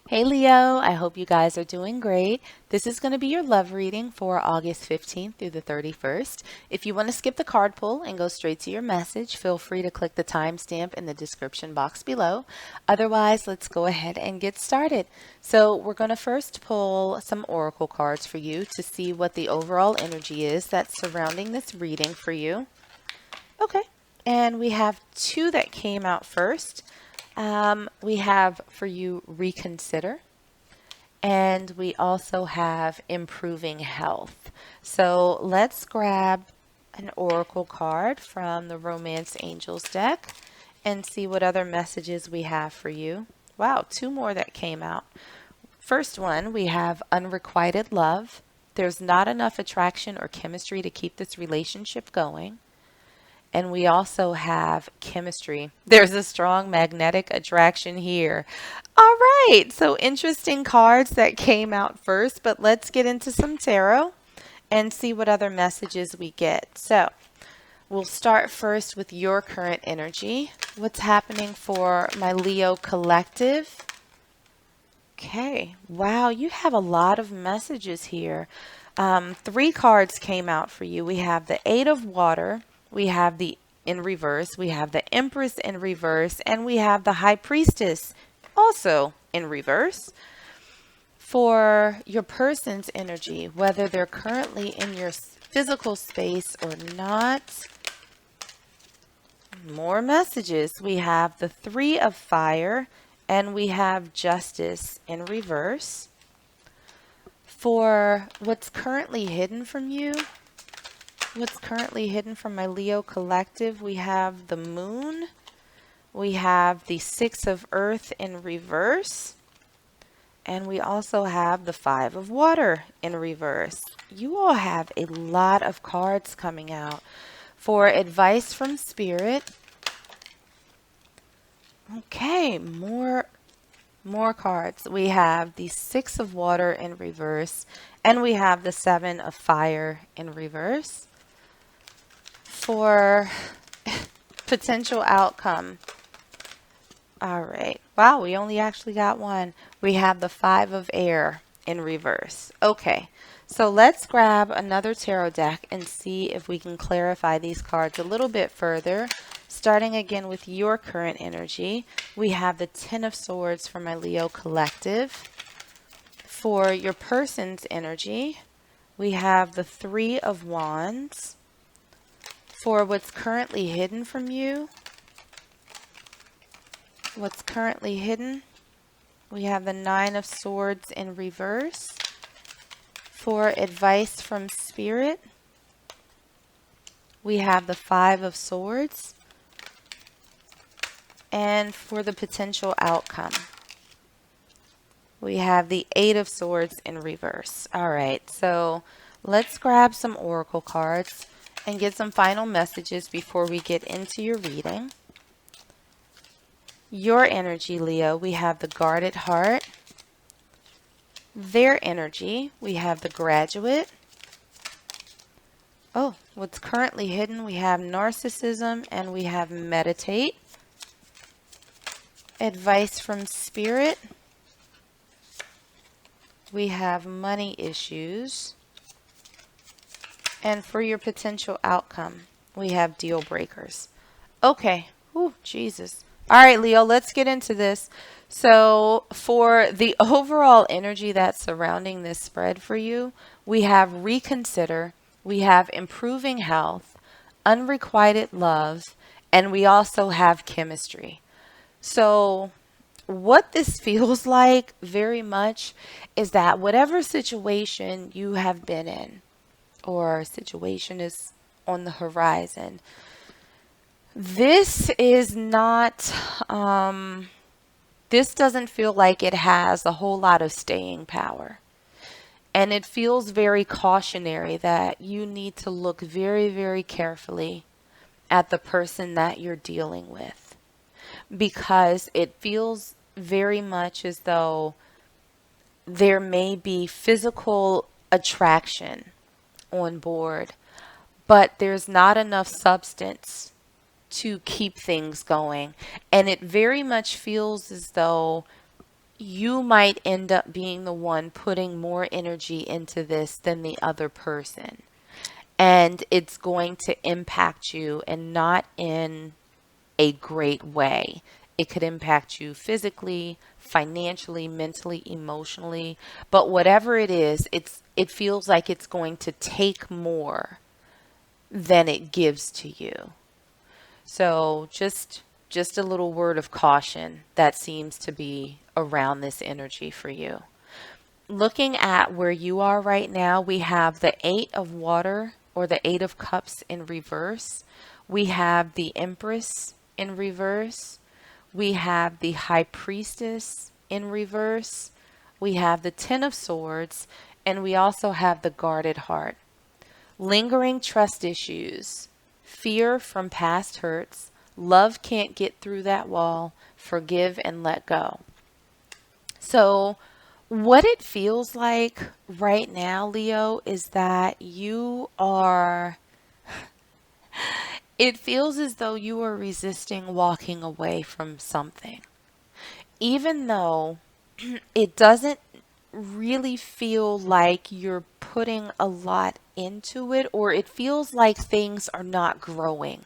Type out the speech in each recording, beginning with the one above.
Hey Leo, I hope you guys are doing great. This is going to be your love reading for August 15th through the 31st. If you want to skip the card pull and go straight to your message, feel free to click the timestamp in the description box below. Otherwise, let's go ahead and get started. So, we're going to first pull some oracle cards for you to see what the overall energy is that's surrounding this reading for you. Okay, and we have two that came out first. We have for you reconsider, and we also have improving health. So let's grab an oracle card from the Romance Angels deck and see what other messages we have for you. Wow, two more that came out. First one, we have unrequited love. There's not enough attraction or chemistry to keep this relationship going. And we also have chemistry. There's a strong magnetic attraction here. All right, so interesting cards that came out first, but let's get into some tarot and see what other messages we get. So we'll start first with your current energy. What's happening for my Leo collective? Okay, wow, you have a lot of messages here. Three cards came out for you. We have the Eight of Water, we have the in reverse, we have the Empress in reverse, and we have the High Priestess also in reverse. For your person's energy, whether they're currently in your physical space or not, more messages. We have the Three of Fire, and we have Justice in reverse. For what's currently hidden from you, what's currently hidden from my Leo collective, we have the Moon, we have the Six of Earth in reverse, and we also have the Five of Water in reverse. You all have a lot of cards coming out. For advice from Spirit, okay, more cards. We have the Six of Water in reverse, and we have the Seven of Fire in reverse. For potential outcome, all right. Wow, we only actually got one. We have the Five of Air in reverse. Okay, so let's grab another tarot deck and see if we can clarify these cards a little bit further. Starting again with your current energy, we have the Ten of Swords for my Leo collective. For your person's energy, we have the Three of Wands. For what's currently hidden from you, what's currently hidden, we have the Nine of Swords in reverse. For advice from Spirit, we have the Five of Swords. And for the potential outcome, we have the Eight of Swords in reverse. All right, so let's grab some oracle cards and get some final messages before we get into your reading. Your energy, Leo, we have the Guarded Heart. Their energy, we have the Graduate. Oh, what's currently hidden, we have Narcissism and we have Meditate. Advice from Spirit, we have money issues. And for your potential outcome, we have deal breakers. Okay. Ooh, Jesus. All right, Leo, let's get into this. So for the overall energy that's surrounding this spread for you, we have reconsider, we have improving health, unrequited love, and we also have chemistry. So what this feels like very much is that whatever situation you have been in or situation is on the horizon, this is not, this doesn't feel like it has a whole lot of staying power. And it feels very cautionary that you need to look very, very carefully at the person that you're dealing with, because it feels very much as though there may be physical attraction on board, but there's not enough substance to keep things going. And it very much feels as though you might end up being the one putting more energy into this than the other person. And it's going to impact you, and not in a great way. It could impact you physically, financially, mentally, emotionally, but whatever it is, it feels like it's going to take more than it gives to you. So just a little word of caution that seems to be around this energy for you. Looking at where you are right now, we have the 8 of water, or the 8 of cups, in reverse. We have the Empress in reverse. We have the High Priestess in reverse. We have the 10 of Swords, and we also have the Guarded Heart. Lingering trust issues, fear from past hurts, love can't get through that wall, forgive and let go. So, what it feels like right now, Leo, is that it feels as though you are resisting walking away from something. Even though it doesn't really feel like you're putting a lot into it, or it feels like things are not growing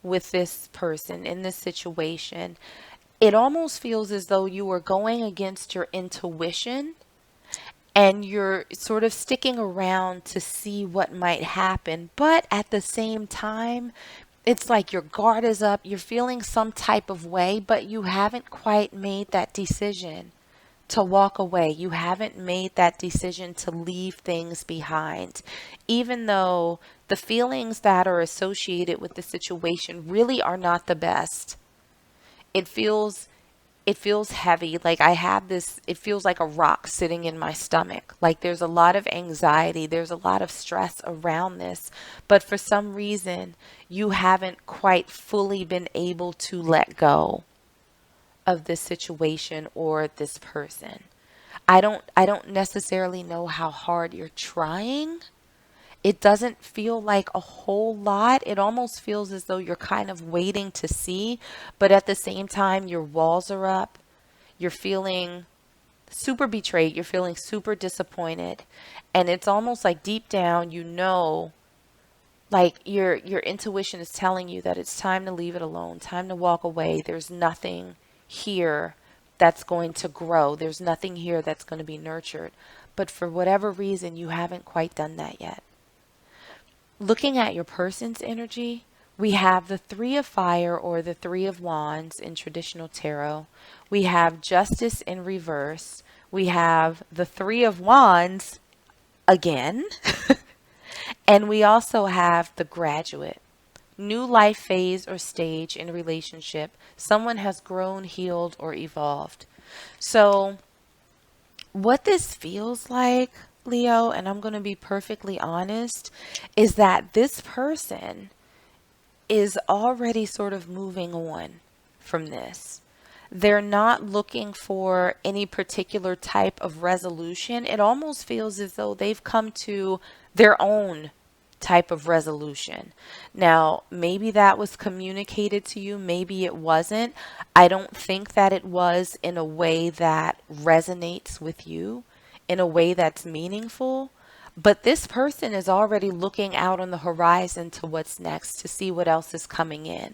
with this person in this situation. It almost feels as though you are going against your intuition, and you're sort of sticking around to see what might happen. But at the same time, it's like your guard is up, you're feeling some type of way, but you haven't quite made that decision to walk away. You haven't made that decision to leave things behind, even though the feelings that are associated with the situation really are not the best. It feels it feels heavy. Like I have this, it feels like a rock sitting in my stomach. Like there's a lot of anxiety, there's a lot of stress around this, but for some reason, you haven't quite fully been able to let go of this situation or this person. I don't necessarily know how hard you're trying. It doesn't feel like a whole lot. It almost feels as though you're kind of waiting to see, but at the same time, your walls are up. You're feeling super betrayed. You're feeling super disappointed. And it's almost like deep down, like your intuition is telling you that it's time to leave it alone, time to walk away. There's nothing here that's going to grow. There's nothing here that's going to be nurtured. But for whatever reason, you haven't quite done that yet. Looking at your person's energy, we have the Three of Fire, or the Three of Wands in traditional tarot. We have Justice in reverse. We have the Three of Wands again. And we also have the Graduate. New life phase or stage in relationship. Someone has grown, healed, or evolved. So, what this feels like, Leo, and I'm going to be perfectly honest, is that this person is already sort of moving on from this. They're not looking for any particular type of resolution. It almost feels as though they've come to their own type of resolution. Now, maybe that was communicated to you, maybe it wasn't. I don't think that it was in a way that resonates with you, in a way that's meaningful. But this person is already looking out on the horizon to what's next, to see what else is coming in.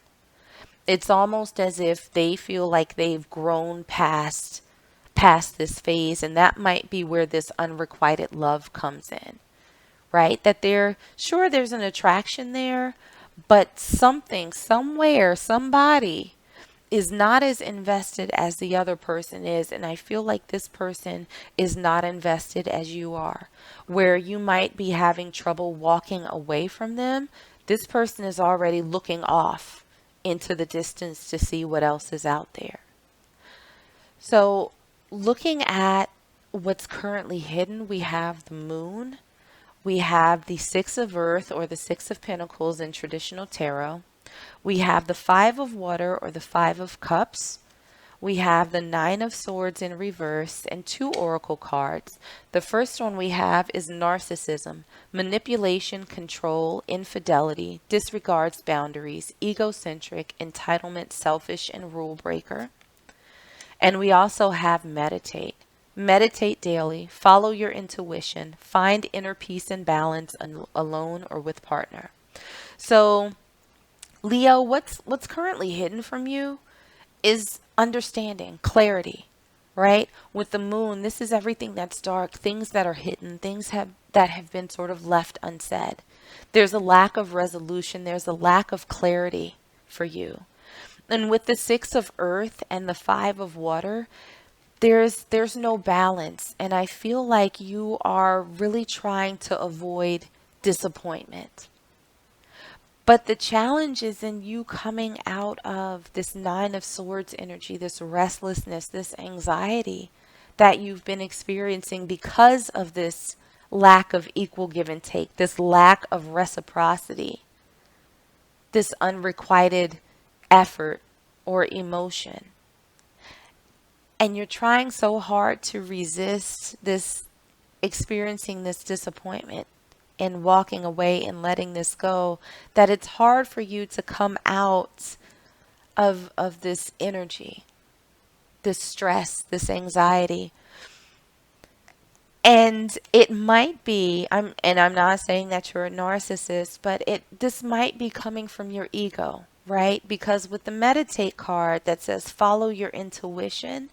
It's almost as if they feel like they've grown past this phase, and that might be where this unrequited love comes in, right? That they're sure there's an attraction there, but something, somewhere, somebody is not as invested as the other person is. And I feel like this person is not invested as you are. Where you might be having trouble walking away from them, this person is already looking off into the distance to see what else is out there. So, looking at what's currently hidden, we have the moon. We have the Six of Earth, or the Six of Pentacles in traditional tarot. We have the Five of Water, or the Five of Cups. We have the Nine of Swords in reverse, and two oracle cards. The first one we have is narcissism, manipulation, control, infidelity, disregards boundaries, egocentric, entitlement, selfish, and rule breaker. And we also have meditate. Meditate daily, follow your intuition, find inner peace and balance alone or with partner. So, Leo, what's currently hidden from you is understanding, clarity, right? With the moon, this is everything that's dark, things that are hidden, that have been sort of left unsaid. There's a lack of resolution, there's a lack of clarity for you. And with the 6 of earth and the 5 of water, there's no balance, and I feel like you are really trying to avoid disappointment. But the challenge is in you coming out of this 9 of swords energy, this restlessness, this anxiety that you've been experiencing because of this lack of equal give and take, this lack of reciprocity, this unrequited effort or emotion. And you're trying so hard to resist this, experiencing this disappointment and walking away and letting this go, that it's hard for you to come out of this energy, this stress, this anxiety. And it might be, I'm not saying that you're a narcissist, but this might be coming from your ego, right? Because with the meditate card that says follow your intuition,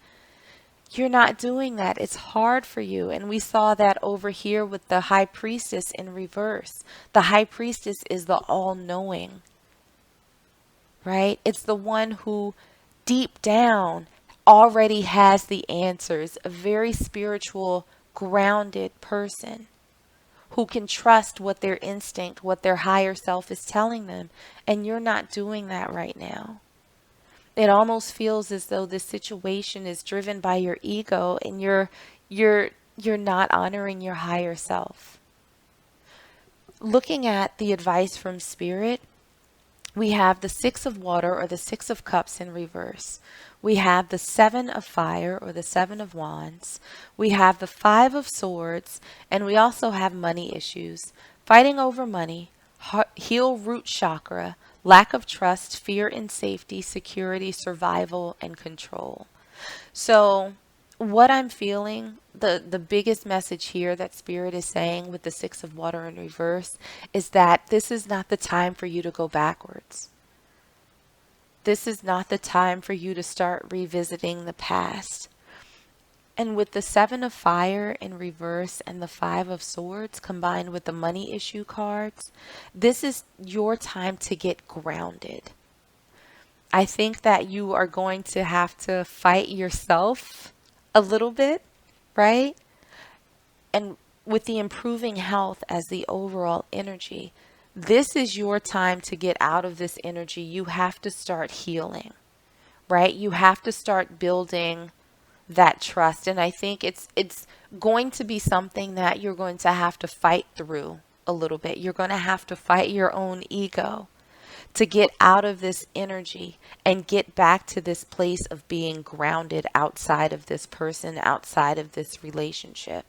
you're not doing that. It's hard for you. And we saw that over here with the high priestess in reverse. The high priestess is the all-knowing, right? It's the one who deep down already has the answers, a very spiritual, grounded person who can trust what their instinct, what their higher self is telling them. And you're not doing that right now. It almost feels as though this situation is driven by your ego, and you're not honoring your higher self. Looking at the advice from Spirit, we have the 6 of water or the 6 of cups in reverse. We have the 7 of fire or the 7 of wands. We have the 5 of swords, and we also have money issues, fighting over money, heal root chakra, lack of trust, fear and safety, security, survival, and control. So what I'm feeling, the biggest message here that Spirit is saying with the 6 of water in reverse is that this is not the time for you to go backwards. This is not the time for you to start revisiting the past. And with the 7 of fire in reverse and the 5 of swords combined with the money issue cards, this is your time to get grounded. I think that you are going to have to fight yourself a little bit, right? And with the improving health as the overall energy, this is your time to get out of this energy. You have to start healing, right? You have to start building that trust. And I think it's going to be something that you're going to have to fight through a little bit. You're going to have to fight your own ego to get out of this energy and get back to this place of being grounded outside of this person, outside of this relationship.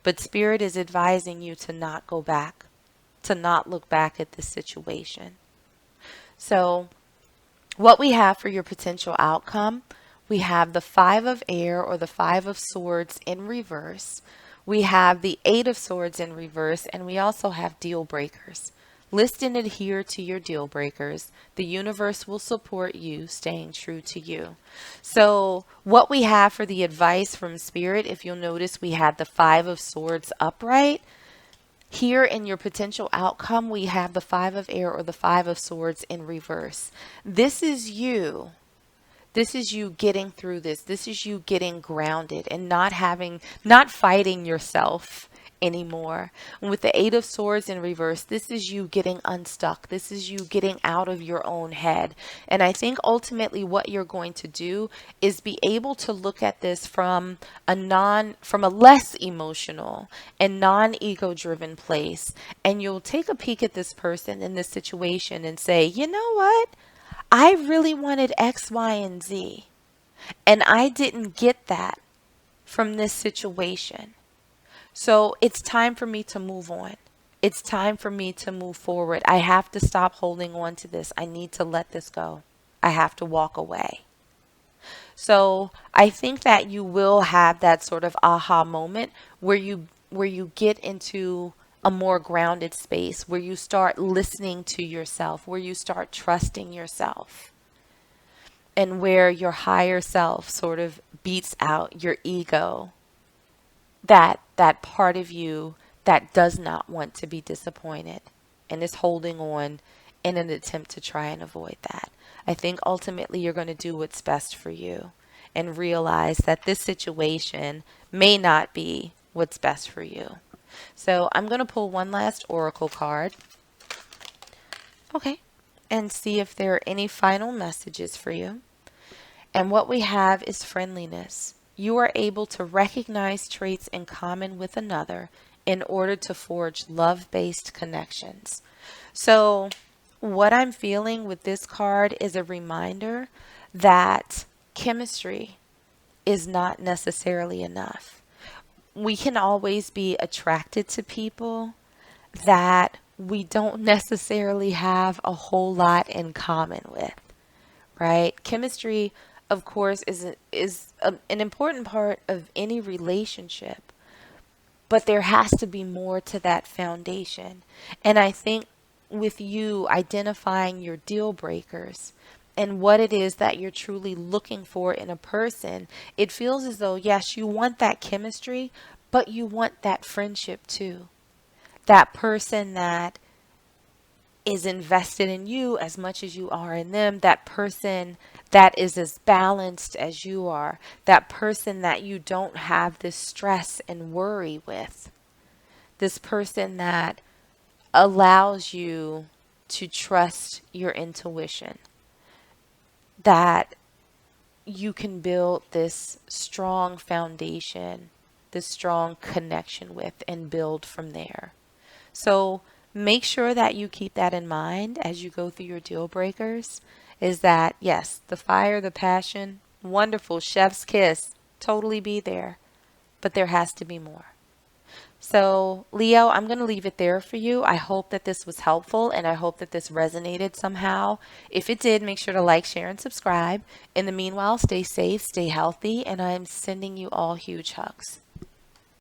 But Spirit is advising you to not go back, to not look back at this situation. So what we have for your potential outcome, we have the 5 of air or the 5 of swords in reverse. We have the 8 of swords in reverse, and we also have deal breakers. List and adhere to your deal breakers. The universe will support you staying true to you. So what we have for the advice from Spirit, if you'll notice, we had the 5 of swords upright. Here in your potential outcome, we have the 5 of air or the 5 of swords in reverse. This is you. This is you getting through this. This is you getting grounded and not fighting yourself anymore. And with the 8 of swords in reverse, this is you getting unstuck. This is you getting out of your own head. And I think ultimately what you're going to do is be able to look at this from a less emotional and non-ego driven place. And you'll take a peek at this person in this situation and say, you know what? I really wanted X, Y, and Z, and I didn't get that from this situation. So it's time for me to move on. It's time for me to move forward. I have to stop holding on to this. I need to let this go. I have to walk away. So I think that you will have that sort of aha moment where you get into a more grounded space, where you start listening to yourself, where you start trusting yourself, and where your higher self sort of beats out your ego, that part of you that does not want to be disappointed and is holding on in an attempt to try and avoid that. I think ultimately you're going to do what's best for you and realize that this situation may not be what's best for you. So I'm going to pull one last oracle card. Okay. And see if there are any final messages for you. And what we have is friendliness. You are able to recognize traits in common with another in order to forge love-based connections. So, what I'm feeling with this card is a reminder that chemistry is not necessarily enough. We can always be attracted to people that we don't necessarily have a whole lot in common with, right? Chemistry, of course, an important part of any relationship, but there has to be more to that foundation. And I think with you identifying your deal breakers and what it is that you're truly looking for in a person, it feels as though, yes, you want that chemistry, but you want that friendship too. That person that is invested in you as much as you are in them, that person that is as balanced as you are, that person that you don't have this stress and worry with, this person that allows you to trust your intuition, that you can build this strong foundation, this strong connection with, and build from there. So make sure that you keep that in mind as you go through your deal breakers, is that yes, the fire, the passion, wonderful, chef's kiss, totally be there, but there has to be more. So, Leo, I'm going to leave it there for you. I hope that this was helpful and I hope that this resonated somehow. If it did, make sure to like, share, and subscribe. In the meanwhile, stay safe, stay healthy, and I'm sending you all huge hugs.